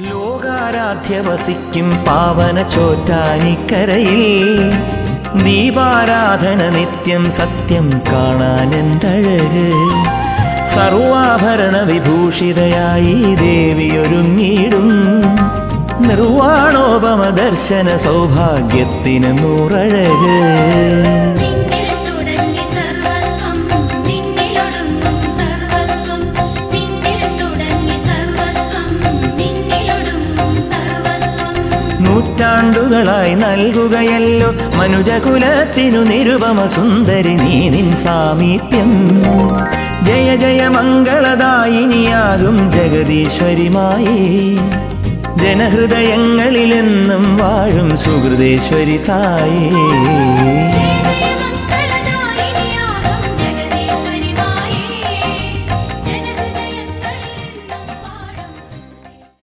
ലോകാരാധ്യ വസിക്കും പാവന ചോറ്റാനിക്കരയിൽ ദീപാരാധന നിത്യം സത്യം കാണാനെന്തഴക്. സർവാഭരണ വിഭൂഷിതയായി ദേവിയൊരുങ്ങിടും നിർവാണോപമ ദർശന സൗഭാഗ്യത്തിന് നൂറഴക്. നൂറ്റാണ്ടുകളായി നൽകുകയല്ലോ മനുജകുലത്തിനു നിരുപമ സുന്ദരി നീ നിൻ സാമീപ്യം. ജയ ജയ മംഗളദായിനിയാകും ജഗദീശ്വരിമായി ജനഹൃദയങ്ങളിലെന്നും വാഴും സുഹൃദേശ്വരി തായേ.